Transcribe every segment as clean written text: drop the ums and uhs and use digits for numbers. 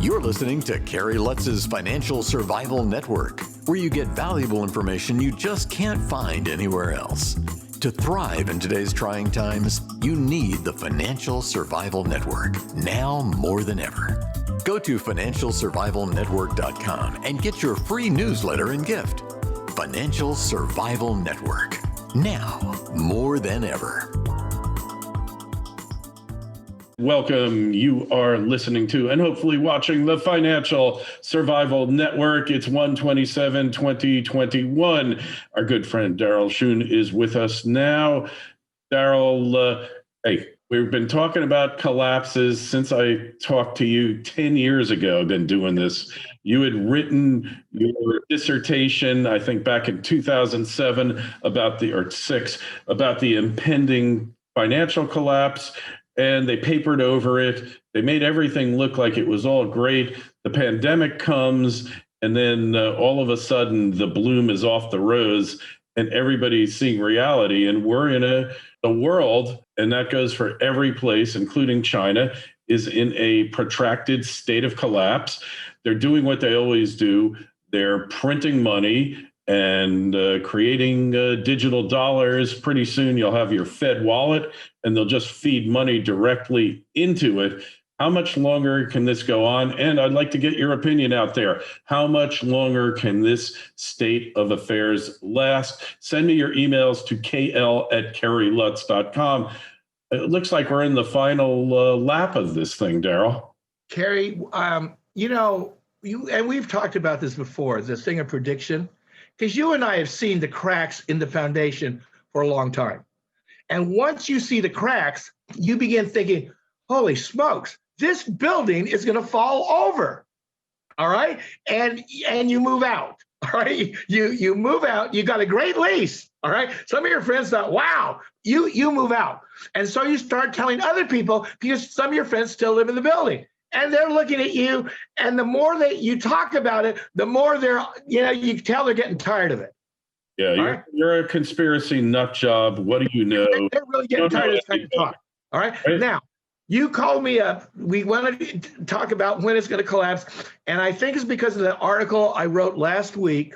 You're listening to Kerry Lutz's Financial Survival Network, where you get valuable information you just can't find anywhere else. To thrive in today's trying times, you need the Financial Survival Network, now more than ever. Go to financialsurvivalnetwork.com and get your free newsletter and gift. Financial Survival Network, now more than ever. Welcome. You are listening to and hopefully watching the Financial Survival Network. It's 1/27/2021. Our good friend Darryl Schoon is with us now. Darryl, hey, we've been talking about collapses since I talked to you 10 years ago. I've been doing this. You had written your dissertation, I think back in 2007, about the impending financial collapse. And they papered over it. They made everything look like it was all great. The pandemic comes, and then all of a sudden, the bloom is off the rose, and everybody's seeing reality. And we're in a world, and that goes for every place, including China, is in a protracted state of collapse. They're doing what they always do. They're printing money and creating digital dollars. Pretty soon you'll have your Fed wallet and they'll just feed money directly into it. How much longer can this go on? And I'd like to get your opinion out there. How much longer can this state of affairs last? Send me your emails to kl@kerrylutz.com. It looks like we're in the final lap of this thing, Darryl. Kerry, and we've talked about this before, this thing of prediction. Because you and I have seen the cracks in the foundation for a long time. And once you see the cracks, you begin thinking, holy smokes, this building is going to fall over. All right. And you move out. All right. You move out. You got a great lease. All right. Some of your friends thought, wow, you move out. And so you start telling other people because some of your friends still live in the building. And they're looking at you, and the more that you talk about it, the more you can tell they're getting tired of it. Yeah, you're a conspiracy nut job. What do you know? They're really getting tired of this kind of talk. All right? Now, you called me up. We wanted to talk about when it's going to collapse, and I think it's because of the article I wrote last week.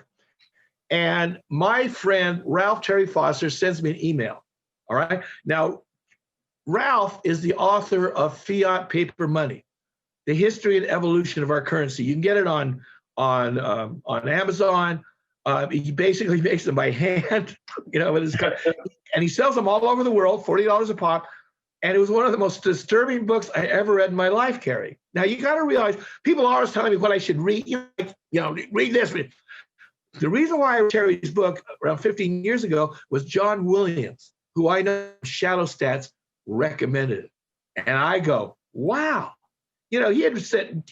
And my friend Ralph Terry Foster sends me an email. All right? Now, Ralph is the author of Fiat Paper Money, the history and evolution of our currency. You can get it on Amazon. He basically makes them by hand, with his and he sells them all over the world, $40 a pop. And it was one of the most disturbing books I ever read in my life, Kerry. Now you got to realize, people are always telling me what I should read. Read this. The reason why I read Terry's book around 15 years ago was John Williams, who I know Shadow Stats recommended it, and I go, wow. He had said,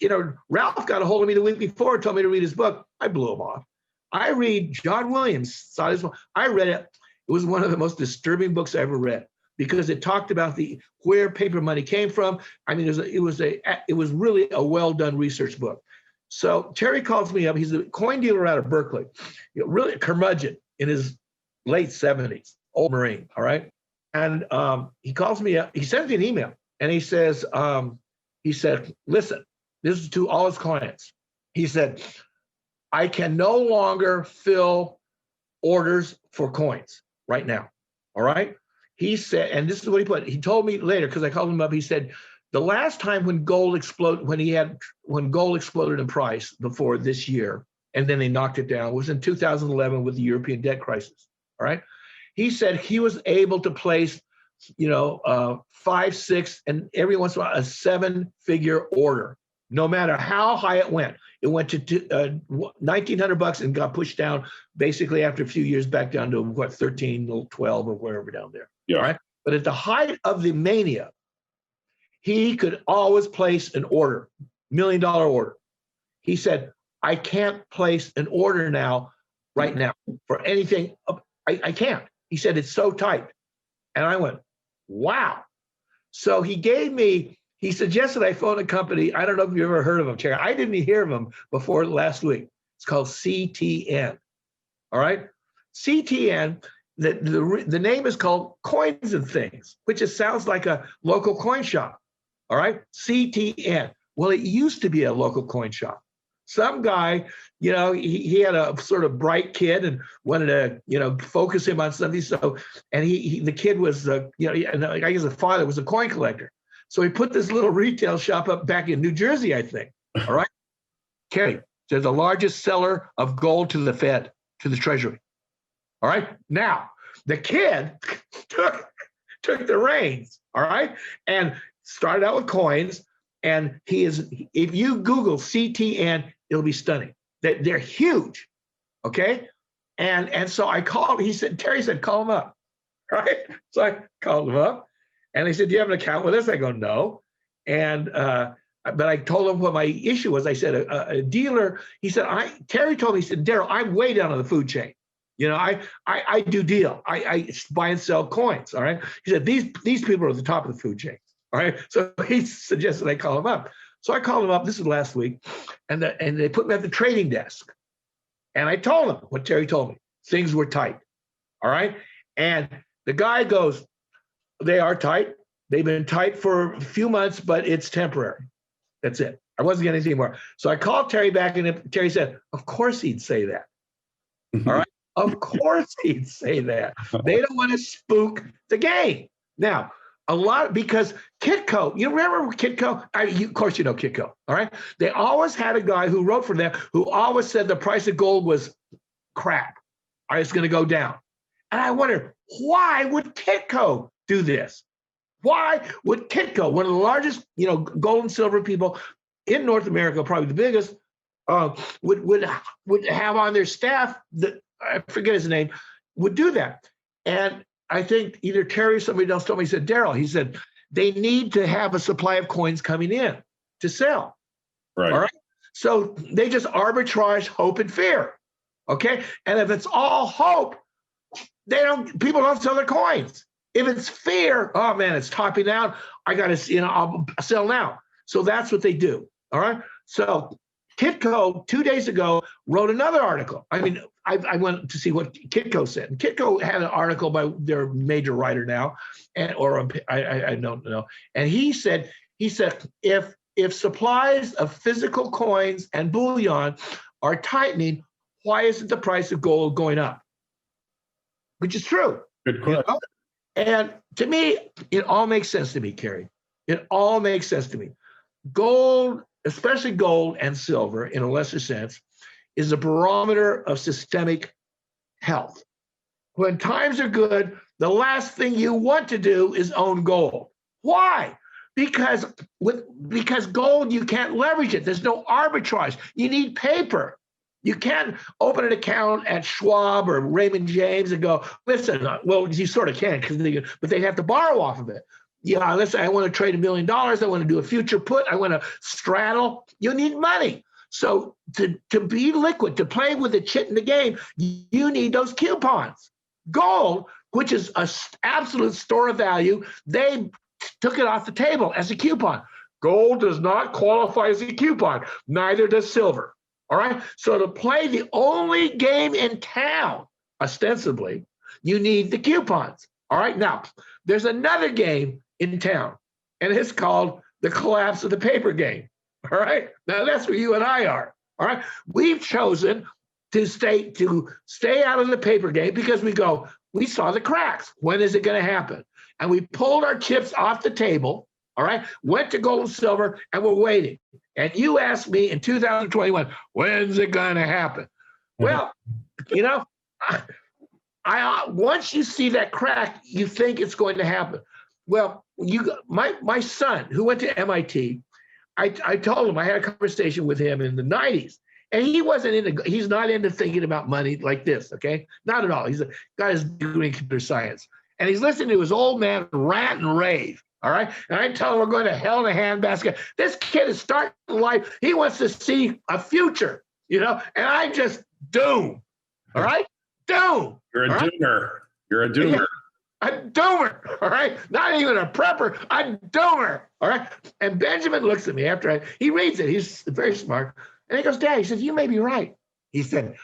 Ralph got a hold of me the week before and told me to read his book. I blew him off. I read John Williams. I read it. It was one of the most disturbing books I ever read because it talked about where paper money came from. I mean, it was really a well done research book. So Terry calls me up. He's a coin dealer out of Berkeley, really a curmudgeon in his late 70s, old Marine. All right, and he calls me up. He sends me an email and he says. He said, listen, this is to all his clients. He said, I can no longer fill orders for coins right now. All right. He said, and this is what he put. He told me later, because I called him up, he said, the last time when gold exploded in price before this year, and then they knocked it down, was in 2011 with the European debt crisis. All right. He said he was able to place 5, 6, and every once in a while, a 7-figure order, no matter how high it went. It went to $1,900 and got pushed down basically after a few years back down to 13, 12 or wherever down there. Yeah. Right. But at the height of the mania, he could always place an order, $1 million order. He said, I can't place an order right now for anything. I can't. He said, it's so tight. And I went, wow. So he suggested I phone a company. I don't know if you've ever heard of them, Terry. I didn't hear of them before last week. It's called CTN. All right. CTN, the name is called Coins and Things, which just sounds like a local coin shop. All right. CTN. Well, it used to be a local coin shop. Some guy, he had a sort of bright kid and wanted to, focus him on something. So, and the kid was, and I guess the father was a coin collector. So he put this little retail shop up back in New Jersey, I think. All right. Kerry, they're the largest seller of gold to the Fed, to the Treasury. All right. Now, the kid took the reins, all right, and started out with coins. And if you Google CTN, it'll be stunning. They're huge, okay? And so I called, Terry said, call him up, right? So I called him up, and he said, do you have an account with us? I go, no. But I told him what my issue was. I said, a dealer, he said, Terry told me, he said, Darryl, I'm way down on the food chain. I do deal. I buy and sell coins, all right? He said, these people are at the top of the food chain. All right. So he suggested I call him up. So I called him up. This is last week. And they put me at the trading desk. And I told him what Terry told me. Things were tight. All right. And the guy goes, they are tight. They've been tight for a few months, but it's temporary. That's it. I wasn't getting anything more. So I called Terry back, and Terry said, of course he'd say that. All right. Of course he'd say that. They don't want to spook the game. Now, because Kitco, you remember Kitco? Of course you know Kitco, all right? They always had a guy who wrote for them who always said the price of gold was crap. All right, it's going to go down. And I wonder, why would Kitco do this? Why would Kitco, one of the largest, gold and silver people in North America, probably the biggest, would have on their staff, I forget his name, would do that? And I think either Terry or somebody else told me, he said, Darryl, he said, they need to have a supply of coins coming in to sell. Right. All right. So they just arbitrage hope and fear. Okay. And if it's all hope, people don't sell their coins. If it's fear, oh man, it's topping out. I got to, I'll sell now. So that's what they do. All right. So Kitco 2 days ago wrote another article. I mean, I went to see what Kitco said. And Kitco had an article by their major writer now, I don't know. And he said if supplies of physical coins and bullion are tightening, why isn't the price of gold going up? Which is true. Good question. And to me, it all makes sense to me, Kerry. It all makes sense to me. Gold, especially gold and silver in a lesser sense, is a barometer of systemic health. When times are good, the last thing you want to do is own gold. Why? Because gold, you can't leverage it. There's no arbitrage. You need paper. You can't open an account at Schwab or Raymond James and go, listen, well, you sort of can, but they have to borrow off of it. Yeah, listen, I want to trade $1 million. I want to do a future put. I want to straddle. You need money. So to be liquid, to play with the chit in the game, you need those coupons. Gold, which is an absolute store of value, they took it off the table as a coupon. Gold does not qualify as a coupon. Neither does silver. All right. So to play the only game in town, ostensibly, you need the coupons. All right. Now, there's another game in town, and it's called the collapse of the paper game. All right. Now that's where you and I are. All right. We've chosen to stay out of the paper game because we saw the cracks. When is it going to happen? And we pulled our chips off the table. All right. Went to gold and silver, and we're waiting. And you asked me in 2021, when's it going to happen? Well, once you see that crack, you think it's going to happen. Well, my son who went to MIT, I told him, I had a conversation with him in the 90s, and he's not into thinking about money like this, okay? Not at all. He's got his degree in computer science, and he's listening to his old man rant and rave, all right? And I tell him we're going to hell in a handbasket. This kid is starting life. He wants to see a future, and I just doom, all right? Doom. You're a doomer. You're a doomer. Yeah. A doomer, all right? Not even a prepper, a doomer, all right? And Benjamin looks at me after he reads it. He's very smart. And he goes, Dad, he says, you may be right. He said,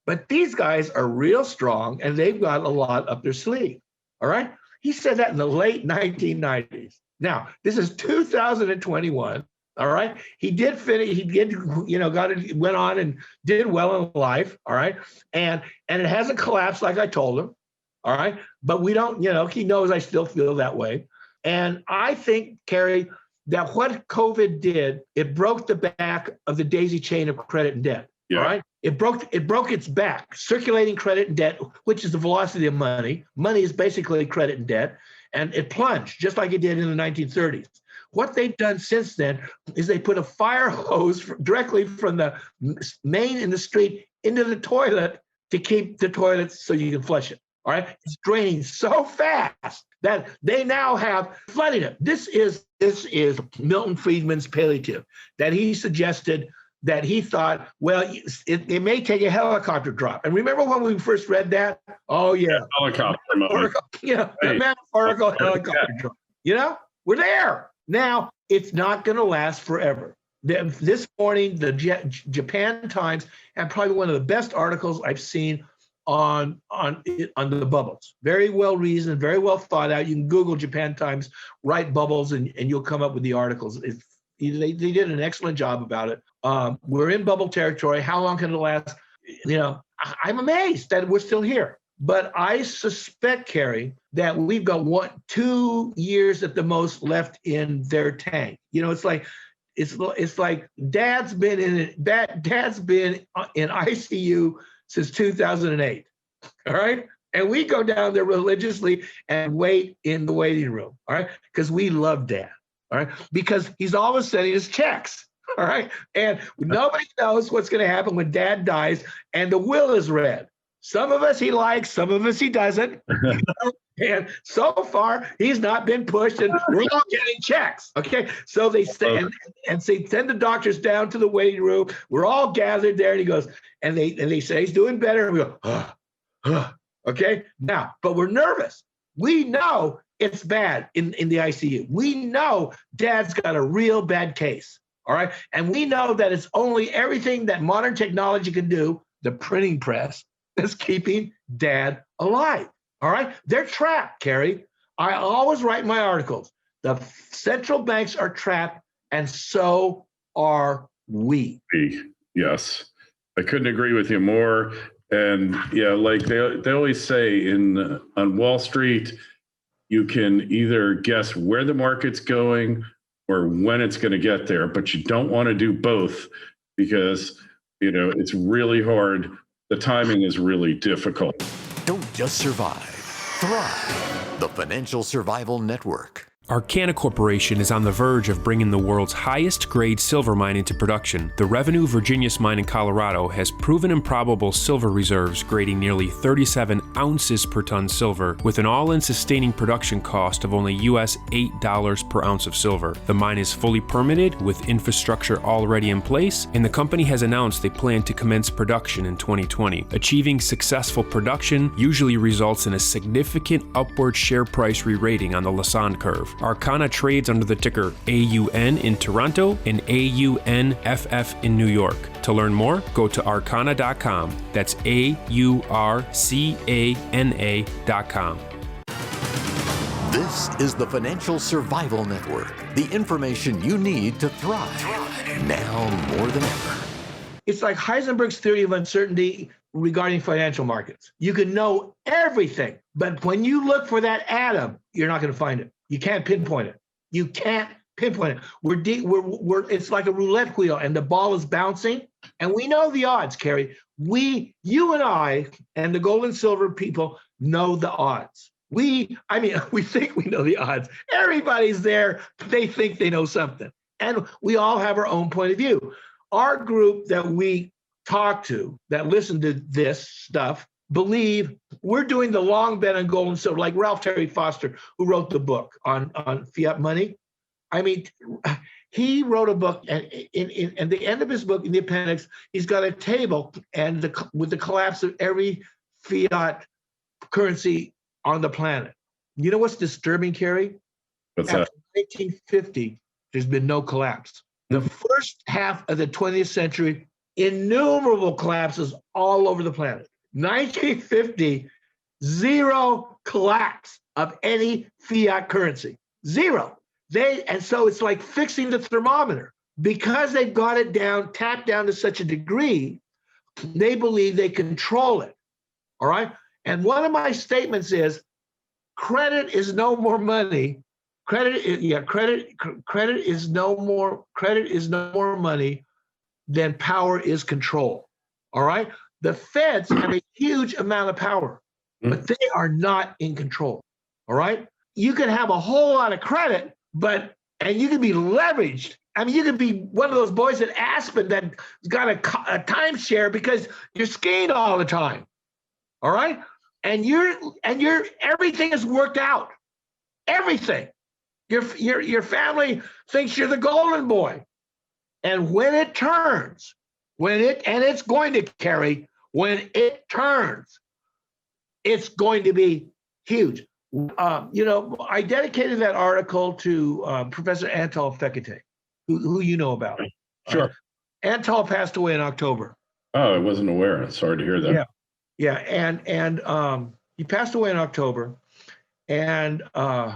but these guys are real strong, and they've got a lot up their sleeve, all right? He said that in the late 1990s. Now, this is 2021, All right. He did finish. He did, got it, went on and did well in life. All right. And it hasn't collapsed like I told him. All right. But we don't, he knows I still feel that way. And I think, Kerry, that what COVID did, it broke the back of the daisy chain of credit and debt. Yeah. All right. It broke its back, circulating credit and debt, which is the velocity of money. Money is basically credit and debt. And it plunged just like it did in the 1930s. What they've done since then is they put a fire hose directly from the main in the street into the toilet to keep the toilet so you can flush it. All right. It's draining so fast that they now have flooding it. This is Milton Friedman's palliative that he suggested, that he thought, well, it may take a helicopter drop. And remember when we first read that? Oh, yeah. Helicopter. The metaphorical helicopter drop. We're there. Now, it's not going to last forever. This morning, the Japan Times had probably one of the best articles I've seen on the bubbles. Very well reasoned, very well thought out. You can Google Japan Times, write bubbles, and you'll come up with the articles. They did an excellent job about it. We're in bubble territory. How long can it last? I'm amazed that we're still here. But I suspect, Kerry, that we've got 2 years at the most left in their tank. It's like Dad's been in ICU since 2008. All right. And we go down there religiously and wait in the waiting room. All right. Because we love Dad. All right. Because he's always sending us checks. All right. And nobody knows what's going to happen when Dad dies and the will is read. Some of us he likes, some of us he doesn't. And so far, he's not been pushed, and we're all getting checks. Okay, so they send the doctors down to the waiting room. We're all gathered there, and he goes, and they say he's doing better. And we go, okay. Now, but we're nervous. We know it's bad in the ICU. We know Dad's got a real bad case. All right, and we know that it's only everything that modern technology can do, the printing press, is keeping Dad alive. All right. They're trapped, Kerry. I always write in my articles. The central banks are trapped, and so are we. Yes. I couldn't agree with you more. And yeah, like they always say on Wall Street, you can either guess where the market's going or when it's going to get there, but you don't want to do both because, it's really hard. The timing is really difficult. Don't just survive, thrive. The Financial Survival Network. Arcana Corporation is on the verge of bringing the world's highest grade silver mine into production. The Revenue Virginius mine in Colorado has proven improbable silver reserves grading nearly 37 ounces per ton silver with an all-in sustaining production cost of only US $8 per ounce of silver. The mine is fully permitted with infrastructure already in place, and the company has announced they plan to commence production in 2020. Achieving successful production usually results in a significant upward share price re-rating on the Lassonde curve. Arcana trades under the ticker AUN in Toronto and AUNFF in New York. To learn more, go to arcana.com. That's AURCANA.com. This is the Financial Survival Network. The information you need to thrive now more than ever. It's like Heisenberg's theory of uncertainty regarding financial markets. You can know everything, but when you look for that atom, you're not going to find it. You can't pinpoint it. You can't pinpoint it. It's like a roulette wheel, and the ball is bouncing, and we know the odds, Kerry. You and I, and the gold and silver people know the odds. We think we know the odds. Everybody's there. They think they know something, and we all have our own point of view. Our group that we talk to, that listen to this stuff, believe we're doing the long bet on gold and silver, like Ralph Terry Foster, who wrote the book on fiat money. I mean, he wrote a book, and in the end of his book, in the appendix, he's got a table with the collapse of every fiat currency on the planet. You know what's disturbing, Kerry? What's that? After 1950, there's been no collapse. The first half of the 20th century, innumerable collapses all over the planet. 1950, zero collapse of any fiat currency. Zero. And so it's like fixing the thermometer. because they've got it down, tapped down to such a degree, they believe they control it. All right. And one of my statements is credit is no more money. Credit is no more money than power is control. All right. The feds have a huge amount of power, but they are not in control. All right. You can have a whole lot of credit, and you can be leveraged. I mean, you could be one of those boys at Aspen that got a timeshare because you're skiing all the time. All right. And everything is worked out. Everything. Your family thinks you're the golden boy. And when it turns, and it's going to carry, when it turns, it's going to be huge. I dedicated that article to Professor Antal Fekete, who you know about. Sure. Antal passed away in October. Oh, I wasn't aware. Sorry to hear that. Yeah, and he passed away in October, and I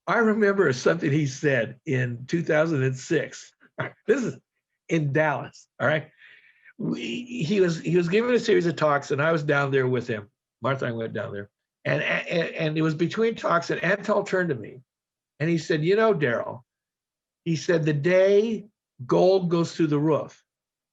remember something he said in 2006. This is in Dallas. All right, he was giving a series of talks, and I was down there with him. Martha and I went down there, and it was between talks, and Antal turned to me, and he said, Darryl, he said, the day gold goes through the roof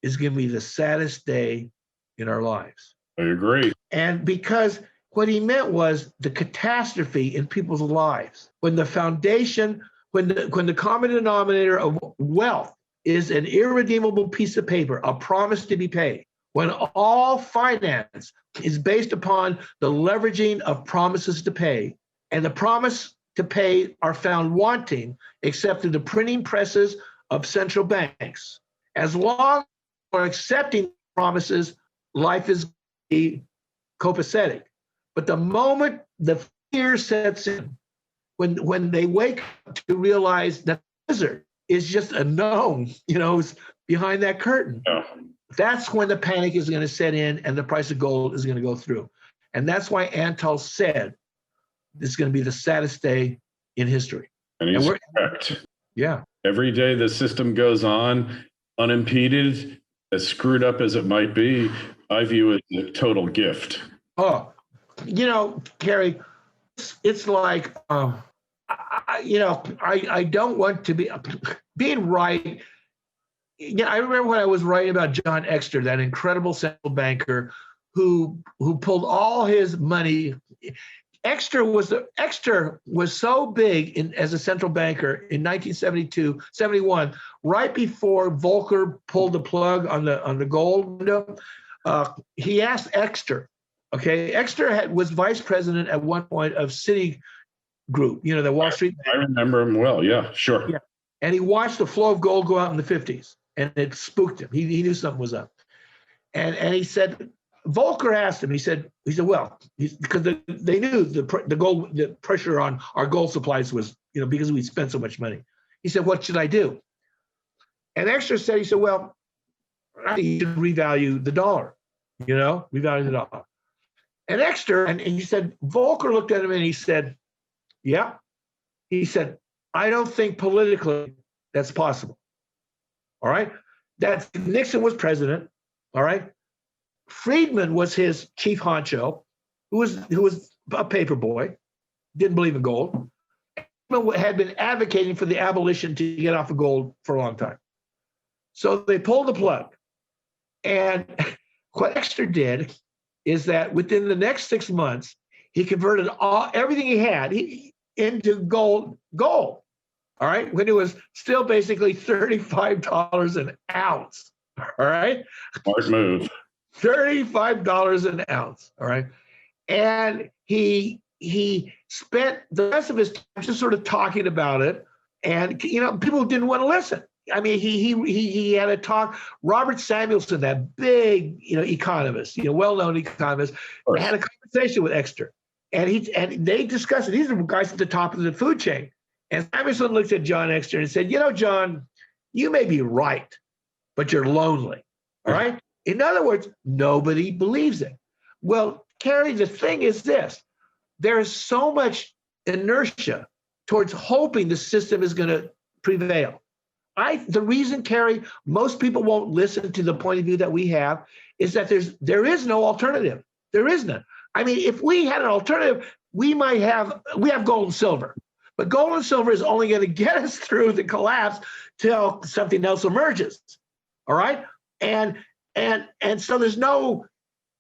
is going to be the saddest day in our lives. I agree. And because what he meant was the catastrophe in people's lives, when the foundation, when the common denominator of wealth is an irredeemable piece of paper, a promise to be paid, when all finance is based upon the leveraging of promises to pay, and the promise to pay are found wanting except through the printing presses of central banks. As long as we're accepting promises, life is copacetic. But the moment the fear sets in, when they wake up to realize that the wizard is just a gnome, behind that curtain, that's when the panic is going to set in and the price of gold is going to go through. And that's why Antal said it's going to be the saddest day in history. And he's correct. Yeah. Every day the system goes on unimpeded, as screwed up as it might be, I view it as a total gift. Oh, Kerry, it's like, I don't want to be being right. I remember when I was writing about John Exter, that incredible central banker who pulled all his money. Exter was so big as a central banker in 1972, 71, right before Volcker pulled the plug on the gold window. He asked Exter. Okay, Exter was vice president at one point of Citigroup, the Wall Street Bank. I remember him well. Yeah, sure. Yeah. And he watched the flow of gold go out in the 50s, and it spooked him. He knew something was up. And he said, Volcker asked him, he said, well, because they knew the pressure on our gold supplies was, because we spent so much money. He said, what should I do? And Exter said, well, I think you should revalue the dollar, revalue the dollar. And Exter, and he said, Volcker looked at him and he said, yeah. He said, I don't think politically that's possible. All right. Nixon was president. All right. Friedman was his chief honcho, who was a paper boy, didn't believe in gold, had been advocating for the abolition to get off of gold for a long time. So they pulled the plug. And what Exter did is that within the next 6 months, he converted everything he had into gold. All right, when it was still basically $35 an ounce. All right, smart move. $35 an ounce. All right, and he spent the rest of his time just sort of talking about it, and people didn't want to listen. I mean, he had a talk. Robert Samuelson, that big economist, well-known economist, had a conversation with Exter, and they discussed it. These are guys at the top of the food chain. And Samuelson looked at John Exter and said, John, you may be right, but you're lonely. All right. In other words, nobody believes it. Well, Kerry, the thing is this: there is so much inertia towards hoping the system is going to prevail. The reason, Kerry, most people won't listen to the point of view that we have is that there is no alternative. There is none. I mean, if we had an alternative, we have gold and silver, but gold and silver is only going to get us through the collapse till something else emerges. All right, and so there's no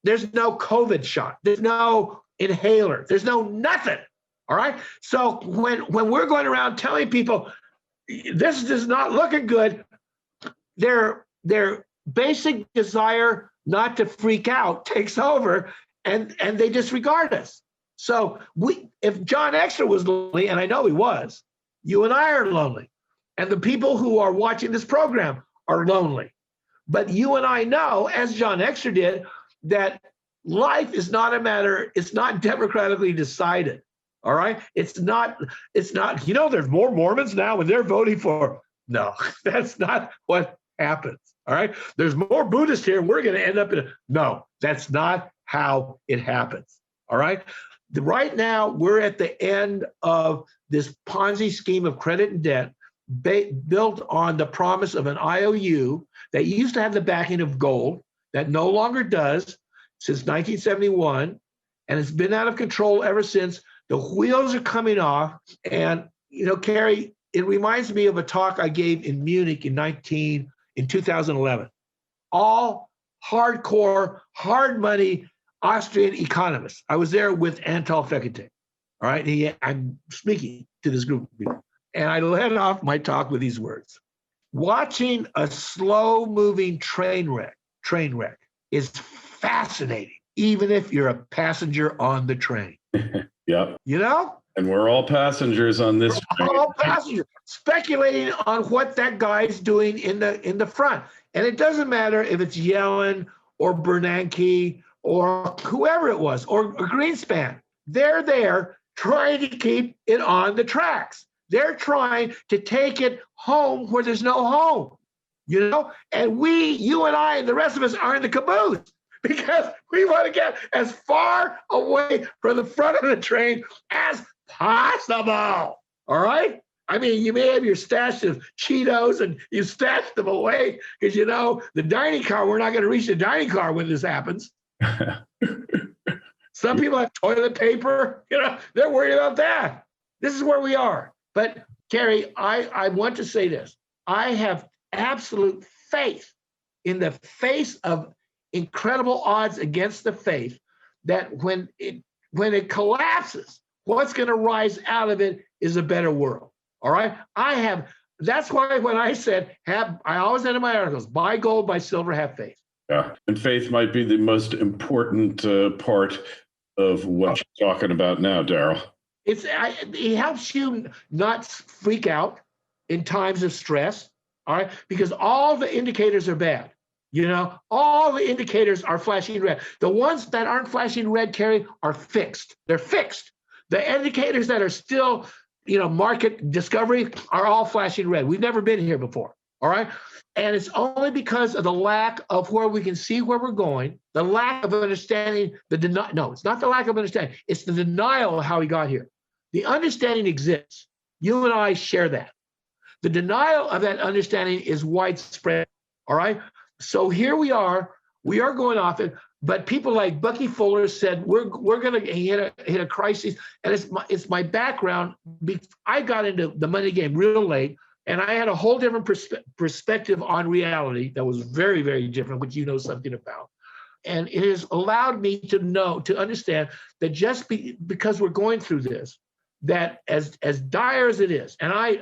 COVID shot, there's no inhaler, there's no nothing. All right, so when we're going around telling people this is not looking good, their basic desire not to freak out takes over, and they disregard us. So if John Extra was lonely, and I know he was, you and I are lonely, and the people who are watching this program are lonely. But you and I know, as John Extra did, that life is not a matter, it's not democratically decided. All right? It's not, there's more Mormons now and they're voting for. No, that's not what happens. All right? There's more Buddhists here and we're going to end up no, that's not how it happens. All right? Right now, we're at the end of this Ponzi scheme of credit and debt built on the promise of an IOU that used to have the backing of gold, that no longer does since 1971, and it's been out of control ever since. The wheels are coming off, and Kerry, it reminds me of a talk I gave in Munich in 2011. All hardcore, hard money Austrian economists. I was there with Antal Fekete. All right, I'm speaking to this group of people. And I led off my talk with these words. Watching a slow-moving train wreck is fascinating, even if you're a passenger on the train. Yep. And we're all passengers on this train. All passengers, speculating on what that guy's doing in the front. And it doesn't matter if it's Yellen or Bernanke or whoever it was, or Greenspan. They're there trying to keep it on the tracks. They're trying to take it home where there's no home, And you and I and the rest of us are in the caboose because we want to get as far away from the front of the train as possible. All right? I mean, you may have your stash of Cheetos and you stash them away because, the dining car, we're not going to reach the dining car when this happens. Some people have toilet paper, they're worried about that. This is where we are. But Kerry, I want to say this. I have absolute faith in the face of incredible odds against the faith that when it collapses, what's going to rise out of it is a better world. All right. That's why when I said, I always end my articles, buy gold, buy silver, have faith. Yeah. And faith might be the most important part of what you're talking about now, Darryl. It helps you not freak out in times of stress, all right? Because all the indicators are bad. All the indicators are flashing red. The ones that aren't flashing red, Kerry, are fixed. They're fixed. The indicators that are still, market discovery are all flashing red. We've never been here before, all right? And it's only because of the lack of where we can see where we're going, the lack of understanding, no, it's not the lack of understanding. It's the denial of how we got here. The understanding exists. You and I share that. The denial of that understanding is widespread, all right? So here we are going off it, but people like Bucky Fuller said, we're going to hit a crisis, and it's my background. I got into the money game real late, and I had a whole different perspective on reality that was very, very different, which you know something about. And it has allowed me to understand that just because we're going through this, that as dire as it is, and I'm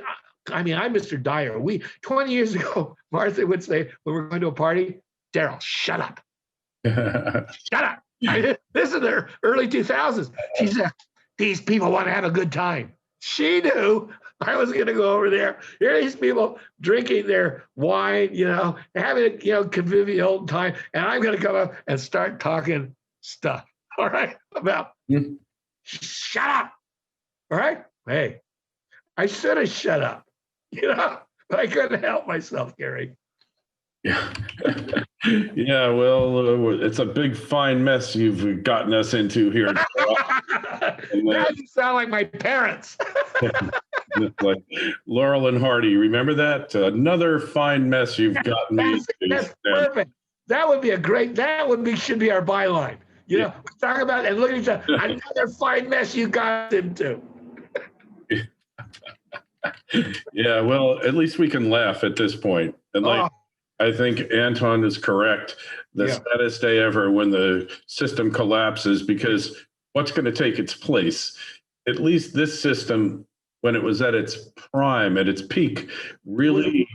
Mr. Dire. 20 years ago, Martha would say, when we're going to a party, Darryl, shut up. Shut up. This is the early 2000s. She said, these people want to have a good time. She knew I was going to go over there. Here are these people drinking their wine, having a convivial time, and I'm going to come up and start talking stuff, all right, about shut up, all right? Hey, I should have shut up, but I couldn't help myself, Kerry. Yeah. Yeah, well, it's a big, fine mess you've gotten us into here. Now you sound like my parents. Like Laurel and Hardy, remember that? Another fine mess you've gotten me into. That's perfect. That would be should be our byline. You know, talk about and look at each other. Another fine mess you got into. Yeah, well, at least we can laugh at this point. And I think Anton is correct. The saddest day ever when the system collapses, because what's going to take its place? At least this system, when it was at its prime, at its peak, really,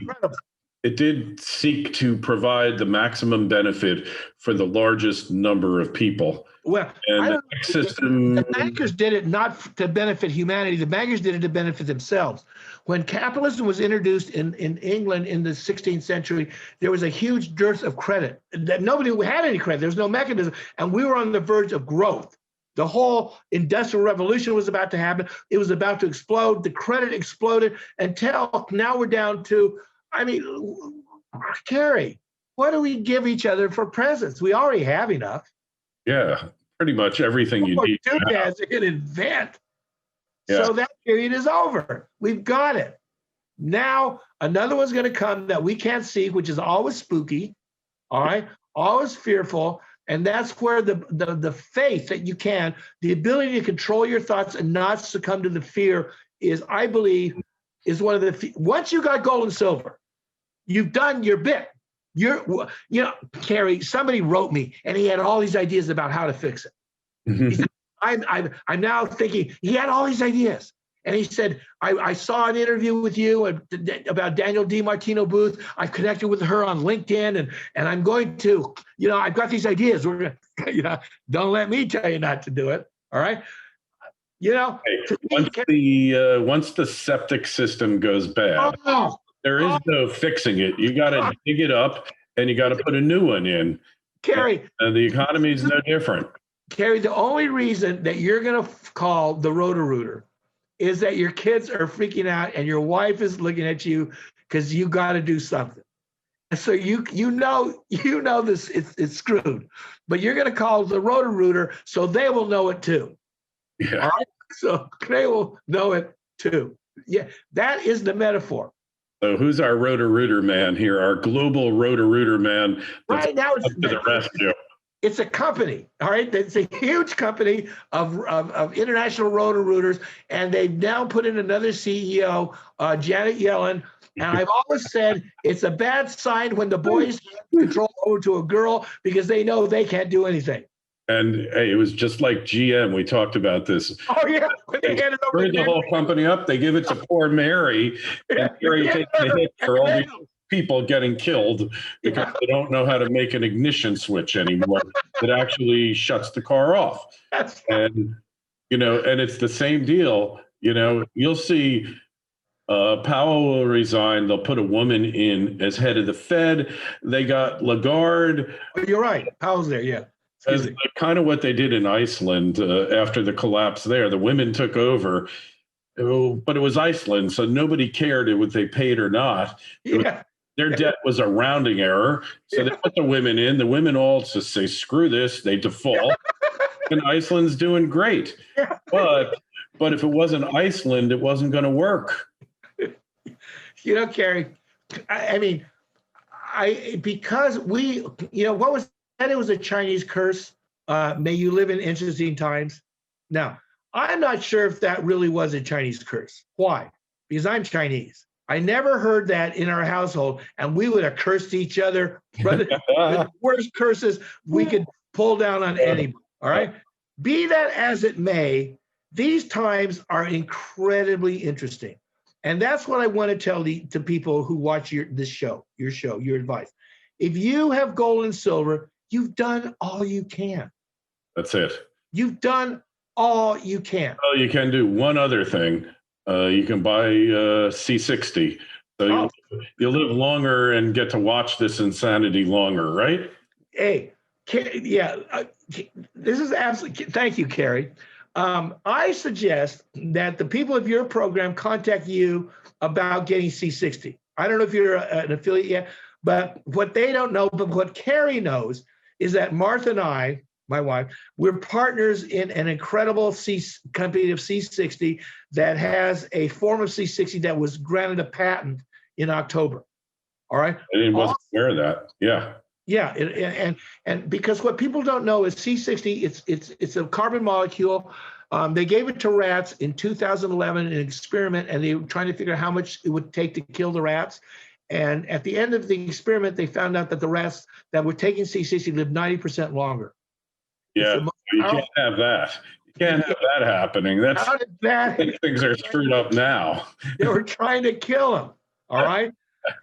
it did seek to provide the maximum benefit for the largest number of people. Well, and the bankers did it not to benefit humanity. The bankers did it to benefit themselves. When capitalism was introduced in England in the 16th century, there was a huge dearth of credit. Nobody had any credit. There was no mechanism. And we were on the verge of growth. The whole industrial revolution was about to happen. It was about to explode. The credit exploded until now we're down to, Kerry, what do we give each other for presents? We already have enough. Yeah, pretty much everything you need. Doodads they can invent. Yeah. So that period is over. We've got it. Now another one's going to come that we can't see, which is always spooky, all right, always fearful. And that's where the faith that you can, the ability to control your thoughts and not succumb to the fear is, I believe, is one of the, once you got gold and silver, you've done your bit. Kerry, somebody wrote me and he had all these ideas about how to fix it. Mm-hmm. He said, I'm now thinking, he had all these ideas. And he said, I saw an interview with you about Daniel DiMartino Booth. I connected with her on LinkedIn and I'm going to, I've got these ideas. We're gonna, don't let me tell you not to do it. All right. Once the septic system goes bad, there is no fixing it. You got to dig it up and you got to put a new one in. Kerry. And the economy is no different. Kerry, the only reason that you're going to call the Roto-Rooter is that your kids are freaking out and your wife is looking at you because you got to do something. And so you know this, it's screwed. But you're going to call the Roto-Rooter so they will know it too. Yeah. All right? So they will know it too. Yeah, that is the metaphor. So who's our Roto-Rooter man here? Our global Roto-Rooter man. Right now, it's to the rescue. It's a company, all right? It's a huge company of international Roto-Rooters, and they've now put in another CEO, Janet Yellen. And I've always said it's a bad sign when the boys hand control over to a girl because they know they can't do anything. And hey, it was just like GM. We talked about this. Oh yeah, when they handed over the whole company up, they give it to poor Mary, and Kerry takes the hit for all these people getting killed because they don't know how to make an ignition switch anymore that actually shuts the car off. And and it's the same deal. You'll see Powell will resign. They'll put a woman in as head of the Fed. They got Lagarde. You're right. Powell's there. Yeah. As kind of what they did in Iceland after the collapse there. The women took over, but it was Iceland, so nobody cared if they paid or not. Their debt was a rounding error, so they put the women in. The women all just say, screw this, they default, and Iceland's doing great. But if it wasn't Iceland, it wasn't going to work. Kerry, because what was that? It was a Chinese curse. May you live in interesting times. Now, I'm not sure if that really was a Chinese curse. Why? Because I'm Chinese. I never heard that in our household, and we would have cursed each other. The worst curses we could pull down on anybody. All right. Be that as it may, these times are incredibly interesting. And that's what I want to tell to people who watch your advice. If you have gold and silver, you've done all you can. That's it. You've done all you can. Well, you can do one other thing. You can buy C60. So you'll live longer and get to watch this insanity longer, right? Hey, this is absolutely, thank you, Kerry. I suggest that the people of your program contact you about getting C60. I don't know if you're an affiliate yet, but what they don't know, but what Kerry knows is that Martha and I my wife, we're partners in an incredible company of C60 that has a form of C60 that was granted a patent in October. All right. I wasn't aware of that. Yeah. Yeah, and because what people don't know is C60, it's a carbon molecule. They gave it to rats in 2011 in an experiment, and they were trying to figure out how much it would take to kill the rats. And at the end of the experiment, they found out that the rats that were taking C60 lived 90% longer. Yeah, you can't have that. You can't have that happening. How did that? Things are screwed up now. They were trying to kill him. All right,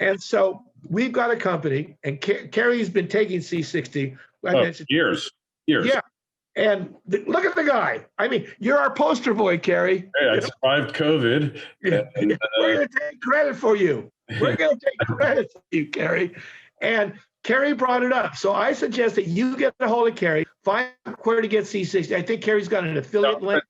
and so we've got a company, and Kerry's been taking C60. I mentioned years. Yeah, and look at the guy. I mean, you're our poster boy, Kerry. Hey, I survived COVID. And, we're going to take credit for you. We're going to take credit for you, Kerry. And Kerry brought it up. So I suggest that you get a hold of Kerry, find where to get C60. I think Kerry's got an affiliate link.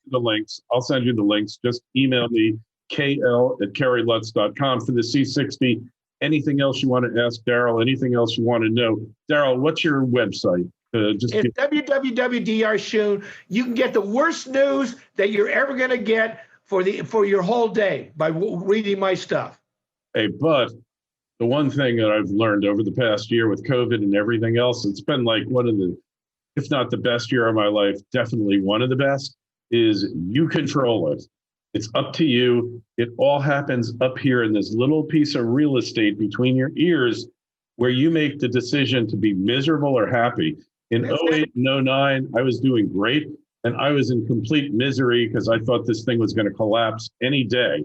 I'll send you the links. Just email me, kl@kerrylutz.com for the C60. Anything else you want to ask Darryl? Anything else you want to know? Darryl, what's your website? It's www.Schoon. You can get the worst news that you're ever going to get for your whole day by reading my stuff. Hey, but the one thing that I've learned over the past year with COVID and everything else, it's been like one of the, if not the best year of my life, definitely one of the best, is you control it. It's up to you. It all happens up here in this little piece of real estate between your ears where you make the decision to be miserable or happy. In 08 and 09, I was doing great, and I was in complete misery because I thought this thing was going to collapse any day.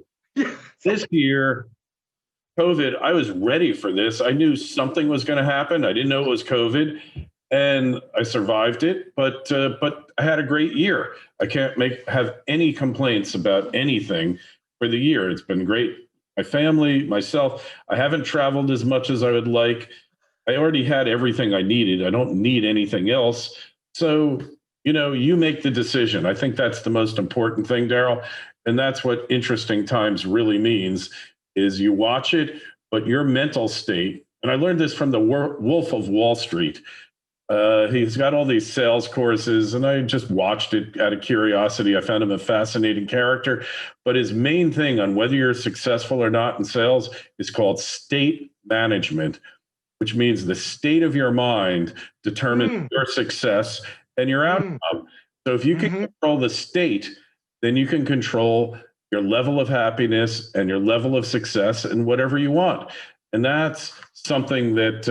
This year, COVID, I was ready for this. I knew something was going to happen. I didn't know it was COVID, and I survived it. But I had a great year. I can't have any complaints about anything for the year. It's been great. My family, myself. I haven't traveled as much as I would like. I already had everything I needed. I don't need anything else. So, you make the decision. I think that's the most important thing, Darryl. And that's what interesting times really means, is you watch it, but your mental state, and I learned this from the Wolf of Wall Street. He's got all these sales courses, and I just watched it out of curiosity. I found him a fascinating character. But his main thing on whether you're successful or not in sales is called state management, which means the state of your mind determines your success and your outcome. So if you can control the state, then you can control your level of happiness and your level of success and whatever you want. And that's something that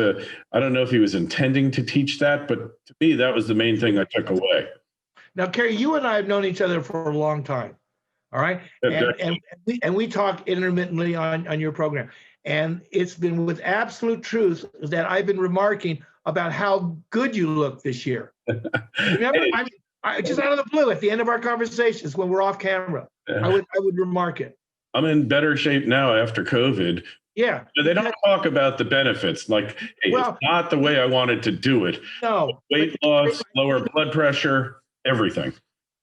I don't know if he was intending to teach that, but to me, that was the main thing I took away. Now, Kerry, you and I have known each other for a long time. All right. And we talk intermittently on your program. And it's been with absolute truth that I've been remarking about how good you look this year. Remember, I just out of the blue at the end of our conversations when we're off camera, I would remark it. I'm in better shape now after COVID. Yeah. They don't talk about the benefits. Like, hey, it's not the way I wanted to do it. No. Weight loss, lower blood pressure, everything.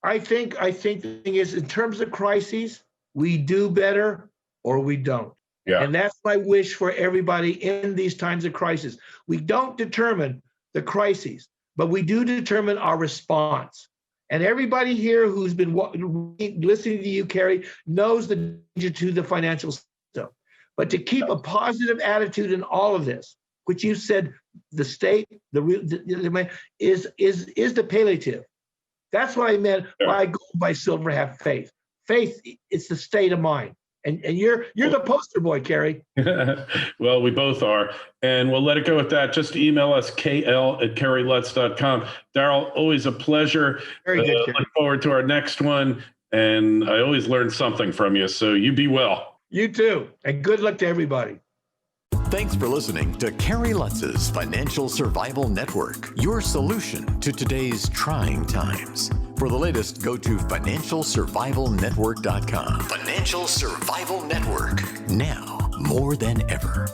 I think the thing is, in terms of crises, we do better or we don't. Yeah. And that's my wish for everybody in these times of crisis. We don't determine the crises, but we do determine our response. And everybody here who's been listening to you, Kerry, knows the danger to the financial system. But to keep a positive attitude in all of this, which you said the state, is the palliative. That's what I meant by gold, by silver, have faith. Faith, it's the state of mind. And you're the poster boy, Kerry. Well, we both are. And we'll let it go with that. Just email us, kl@kerrylutz.com. Darryl, always a pleasure. Very good, Kerry. Look forward to our next one. And I always learn something from you. So you be well. You too. And good luck to everybody. Thanks for listening to Kerry Lutz's Financial Survival Network, your solution to today's trying times. For the latest, go to financialsurvivalnetwork.com. Financial Survival Network, now more than ever.